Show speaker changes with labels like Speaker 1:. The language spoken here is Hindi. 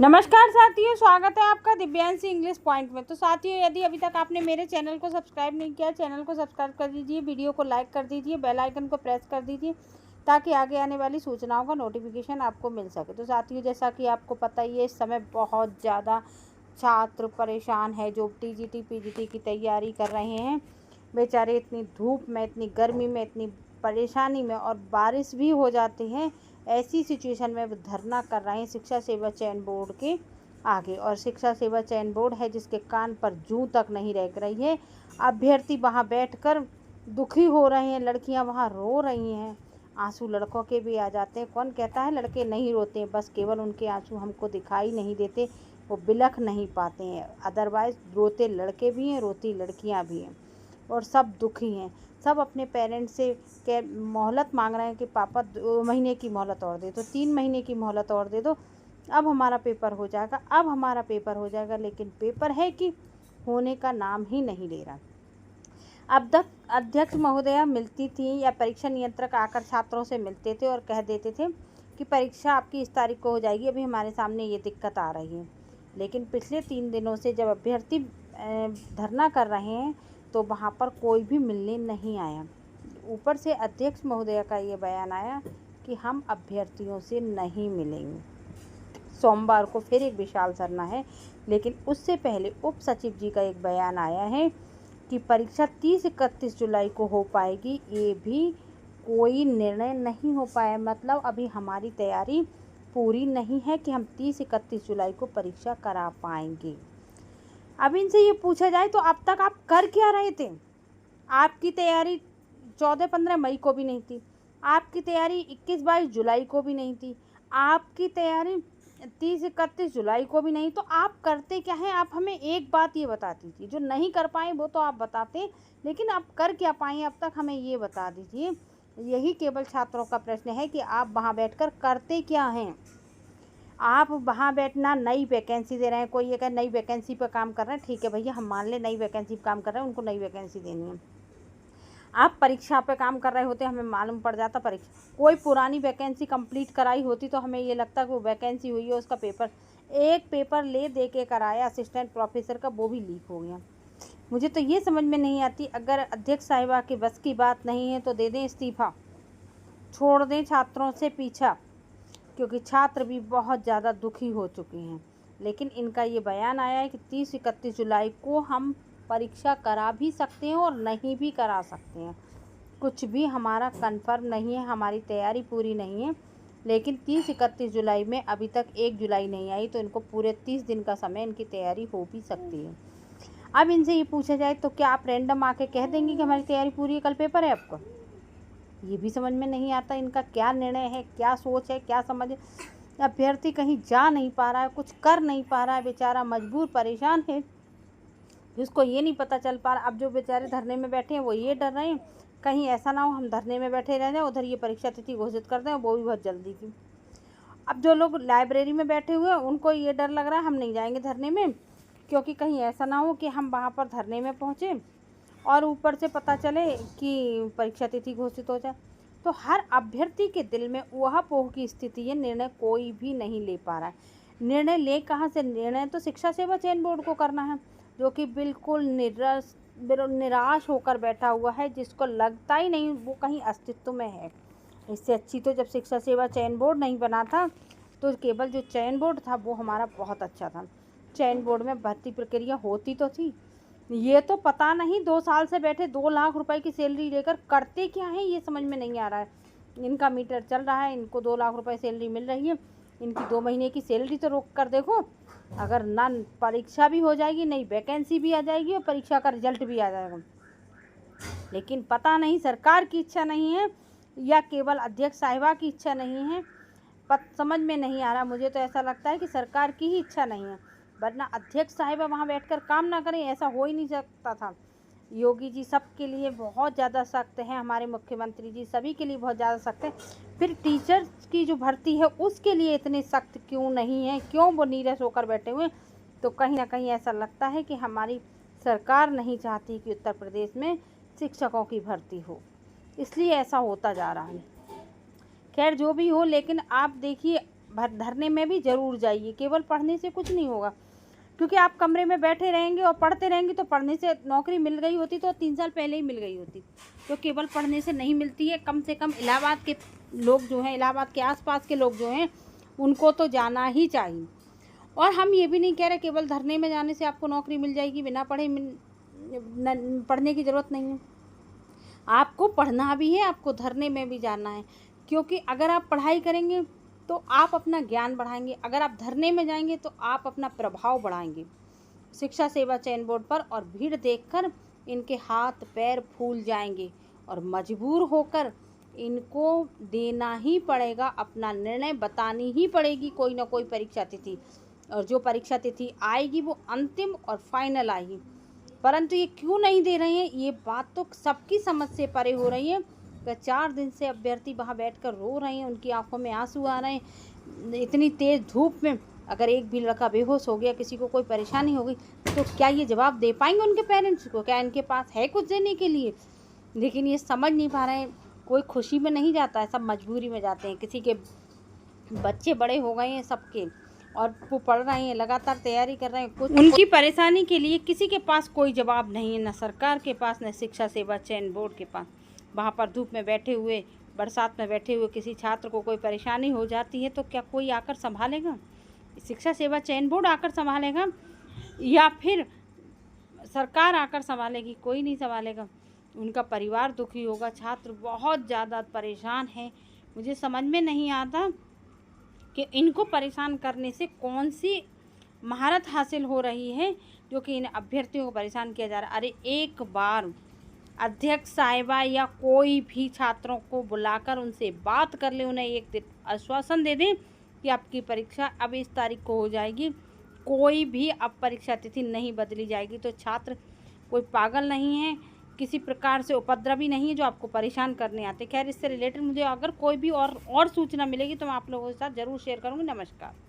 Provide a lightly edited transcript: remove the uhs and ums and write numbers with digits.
Speaker 1: नमस्कार साथियों, स्वागत है आपका दिव्यांशी इंग्लिश पॉइंट में। तो साथियों, यदि अभी तक आपने मेरे चैनल को सब्सक्राइब नहीं किया, चैनल को सब्सक्राइब कर दीजिए, वीडियो को लाइक कर दीजिए, बेल आइकन को प्रेस कर दीजिए ताकि आगे आने वाली सूचनाओं का नोटिफिकेशन आपको मिल सके। तो साथियों, जैसा कि आपको पता ही है, इस समय बहुत ज़्यादा छात्र परेशान है जो टीजीटी पीजीटी की तैयारी कर रहे हैं। बेचारे इतनी धूप में, इतनी गर्मी में, इतनी परेशानी में, और बारिश भी हो जाती है, ऐसी सिचुएशन में वो धरना कर रहे हैं शिक्षा सेवा चयन बोर्ड के आगे। और शिक्षा सेवा चयन बोर्ड है जिसके कान पर जूं तक नहीं रह रही है। अभ्यर्थी वहां बैठकर दुखी हो रहे हैं, लड़कियां वहां रो रही हैं। आंसू लड़कों के भी आ जाते हैं। कौन कहता है लड़के नहीं रोते हैं, बस केवल उनके आंसू हमको दिखाई नहीं देते, वो बिलख नहीं पाते हैं। अदरवाइज रोते लड़के भी हैं, रोती लड़कियां भी हैं, और सब दुखी हैं। सब अपने पेरेंट्स से मोहलत मांग रहे हैं कि पापा 2 महीने की मोहलत और दे दो, 3 महीने की मोहलत और दे दो, अब हमारा पेपर हो जाएगा, अब हमारा पेपर हो जाएगा। लेकिन पेपर है कि होने का नाम ही नहीं ले रहा। अब तक अध्यक्ष महोदया मिलती थी या परीक्षा नियंत्रक आकर छात्रों से मिलते थे और कह देते थे कि परीक्षा आपकी इस तारीख को हो जाएगी, अभी हमारे सामने ये दिक्कत आ रही है। लेकिन पिछले 3 दिनों से जब अभ्यर्थी धरना कर रहे हैं तो वहाँ पर कोई भी मिलने नहीं आया। ऊपर से अध्यक्ष महोदया का ये बयान आया कि हम अभ्यर्थियों से नहीं मिलेंगे। सोमवार को फिर एक विशाल धरना है, लेकिन उससे पहले उप सचिव जी का एक बयान आया है कि परीक्षा 30-31 जुलाई को हो पाएगी। ये भी कोई निर्णय नहीं हो पाया, मतलब अभी हमारी तैयारी पूरी नहीं है कि हम 30-31 जुलाई को परीक्षा करा पाएंगे। अब इनसे ये पूछा जाए तो अब तक आप कर क्या रहे थे? आपकी तैयारी 14-15 मई को भी नहीं थी, आपकी तैयारी 21-22 जुलाई को भी नहीं थी, आपकी तैयारी 30-31 जुलाई को भी नहीं। तो आप करते क्या हैं? आप हमें एक बात ये बताती थी, जो नहीं कर पाए वो तो आप बताते, लेकिन आप कर क्या पाए अब तक, हमें ये बता दीजिए। यही केवल छात्रों का प्रश्न है कि आप वहाँ बैठकर करते क्या हैं। आप वहाँ बैठना, नई वैकेंसी दे रहे हैं। कोई ये कहे नई वैकेंसी पर काम कर रहे हैं, ठीक है भैया, हम मान लें नई वैकेंसी पर काम कर रहे हैं, उनको नई वैकेंसी देनी है। आप परीक्षा पे काम कर रहे होते, हमें मालूम पड़ जाता परीक्षा, कोई पुरानी वैकेंसी कंप्लीट कराई होती तो हमें ये लगता कि वो वैकेंसी हुई है, उसका पेपर, एक पेपर ले दे के कराया असिस्टेंट प्रोफेसर का, वो भी लीक हो गया। मुझे तो ये समझ में नहीं आती, अगर अध्यक्ष साहिबा के बस की बात नहीं है तो दे दें इस्तीफा, छोड़ दें छात्रों से पीछा, क्योंकि छात्र भी बहुत ज़्यादा दुखी हो चुके हैं। लेकिन इनका ये बयान आया है कि 30-31 जुलाई को हम परीक्षा करा भी सकते हैं और नहीं भी करा सकते हैं। कुछ भी हमारा कंफर्म नहीं है, हमारी तैयारी पूरी नहीं है। लेकिन 30-31 जुलाई में अभी तक 1 जुलाई नहीं आई, तो इनको पूरे 30 दिन का समय, इनकी तैयारी हो भी सकती है। अब इनसे ये पूछा जाए तो क्या आप रैंडम आके कह देंगे कि हमारी तैयारी पूरी है, कल पेपर है आपका? ये भी समझ में नहीं आता इनका क्या निर्णय है, क्या सोच है, क्या समझ। अभ्यर्थी कहीं जा नहीं पा रहा है, कुछ कर नहीं पा रहा है, बेचारा मजबूर परेशान है, जिसको ये नहीं पता चल पा रहा। अब जो बेचारे धरने में बैठे हैं वो ये डर रहे हैं कहीं ऐसा ना हो हम धरने में बैठे रह जाएं, उधर ये परीक्षा तिथि घोषित कर दें, वो भी बहुत जल्दी की। अब जो लोग लाइब्रेरी में बैठे हुए हैं उनको ये डर लग रहा है हम नहीं जाएंगे धरने में, क्योंकि कहीं ऐसा ना हो कि हम वहाँ पर धरने में पहुँचे और ऊपर से पता चले कि परीक्षा तिथि घोषित हो जाए। तो हर अभ्यर्थी के दिल में ऊहापोह की स्थिति है, निर्णय कोई भी नहीं ले पा रहा है। निर्णय ले कहाँ से? निर्णय तो शिक्षा सेवा चयन बोर्ड को करना है, जो कि बिल्कुल निराश होकर बैठा हुआ है, जिसको लगता ही नहीं वो कहीं अस्तित्व में है। इससे अच्छी तो जब शिक्षा सेवा चयन बोर्ड नहीं बना था तो केवल जो चयन बोर्ड था वो हमारा बहुत अच्छा था। चयन बोर्ड में भर्ती प्रक्रिया होती तो थी। ये तो पता नहीं 2 साल से बैठे 2 लाख रुपए की सैलरी लेकर करते क्या है, ये समझ में नहीं आ रहा है। इनका मीटर चल रहा है, इनको 2 लाख रुपए सैलरी मिल रही है, इनकी 2 महीने की सैलरी तो रोक कर देखो। अगर ना परीक्षा भी हो जाएगी, नई वैकेंसी भी आ जाएगी और परीक्षा का रिजल्ट भी आ जाएगा। लेकिन पता नहीं सरकार की इच्छा नहीं है या केवल अध्यक्ष साहिबा की इच्छा नहीं है, समझ में नहीं आ रहा। मुझे तो ऐसा लगता है कि सरकार की ही इच्छा नहीं है, वरना अध्यक्ष साहिबा वहाँ बैठकर काम ना करें, ऐसा हो ही नहीं सकता था। योगी जी सबके लिए बहुत ज़्यादा सख्त हैं, हमारे मुख्यमंत्री जी सभी के लिए बहुत ज़्यादा सख्त है, फिर टीचर्स की जो भर्ती है उसके लिए इतने सख्त क्यों नहीं है? क्यों वो नीरस होकर बैठे हुए? तो कहीं ना कहीं ऐसा लगता है कि हमारी सरकार नहीं चाहती कि उत्तर प्रदेश में शिक्षकों की भर्ती हो, इसलिए ऐसा होता जा रहा है। खैर जो भी हो, लेकिन आप देखिए धरने में भी ज़रूर जाइए। केवल पढ़ने से कुछ नहीं होगा, क्योंकि आप कमरे में बैठे रहेंगे और पढ़ते रहेंगे तो पढ़ने से नौकरी मिल गई होती तो 3 साल पहले ही मिल गई होती। तो केवल पढ़ने से नहीं मिलती है। कम से कम इलाहाबाद के लोग जो हैं, इलाहाबाद के आसपास के लोग जो हैं, उनको तो जाना ही चाहिए। और हम ये भी नहीं कह रहे केवल धरने में जाने से आपको नौकरी मिल जाएगी, बिना पढ़े पढ़ने की ज़रूरत नहीं है। आपको पढ़ना भी है, आपको धरने में भी जाना है, क्योंकि अगर आप पढ़ाई करेंगे तो आप अपना ज्ञान बढ़ाएंगे, अगर आप धरने में जाएंगे तो आप अपना प्रभाव बढ़ाएंगे शिक्षा सेवा चयन बोर्ड पर। और भीड़ देखकर इनके हाथ पैर फूल जाएंगे और मजबूर होकर इनको देना ही पड़ेगा, अपना निर्णय बतानी ही पड़ेगी कोई ना कोई परीक्षा तिथि। और जो परीक्षा तिथि आएगी वो अंतिम और फाइनल आएगी, परंतु ये क्यों नहीं दे रहे हैं, ये बात तो सबकी समझ से परे हो रही है। 4 दिन से अभ्यर्थी वहाँ बैठकर रो रहे हैं, उनकी आंखों में आंसू आ रहे हैं। इतनी तेज़ धूप में अगर एक भी लड़का बेहोश हो गया, किसी को कोई परेशानी हो गई, तो क्या ये जवाब दे पाएंगे उनके पेरेंट्स को? क्या इनके पास है कुछ देने के लिए? लेकिन ये समझ नहीं पा रहे हैं। कोई खुशी में नहीं जाता है, सब मजबूरी में जाते हैं। किसी के बच्चे बड़े हो गए हैं सबके, और वो पढ़ रहे हैं, लगातार तैयारी कर रहे हैं, कुछ उनकी परेशानी के लिए किसी के पास कोई जवाब नहीं है, न सरकार के पास, न शिक्षा सेवा चयन बोर्ड के पास। वहाँ पर धूप में बैठे हुए, बरसात में बैठे हुए किसी छात्र को कोई परेशानी हो जाती है तो क्या कोई आकर संभालेगा? शिक्षा सेवा चयन बोर्ड आकर संभालेगा या फिर सरकार आकर संभालेगी? कोई नहीं संभालेगा। उनका परिवार दुखी होगा, छात्र बहुत ज़्यादा परेशान है। मुझे समझ में नहीं आता कि इनको परेशान करने से कौन सी महारत हासिल हो रही है जो कि इन अभ्यर्थियों को परेशान किया जा रहा है। अरे एक बार अध्यक्ष साहिबा या कोई भी छात्रों को बुलाकर उनसे बात कर ले, उन्हें एक दिन आश्वासन दे दें कि आपकी परीक्षा अब इस तारीख को हो जाएगी, कोई भी अब परीक्षा तिथि नहीं बदली जाएगी। तो छात्र कोई पागल नहीं है, किसी प्रकार से उपद्रवी नहीं है जो आपको परेशान करने आते। खैर, इससे रिलेटेड मुझे अगर कोई भी और सूचना मिलेगी तो मैं आप लोगों के साथ ज़रूर शेयर करूँगी। नमस्कार।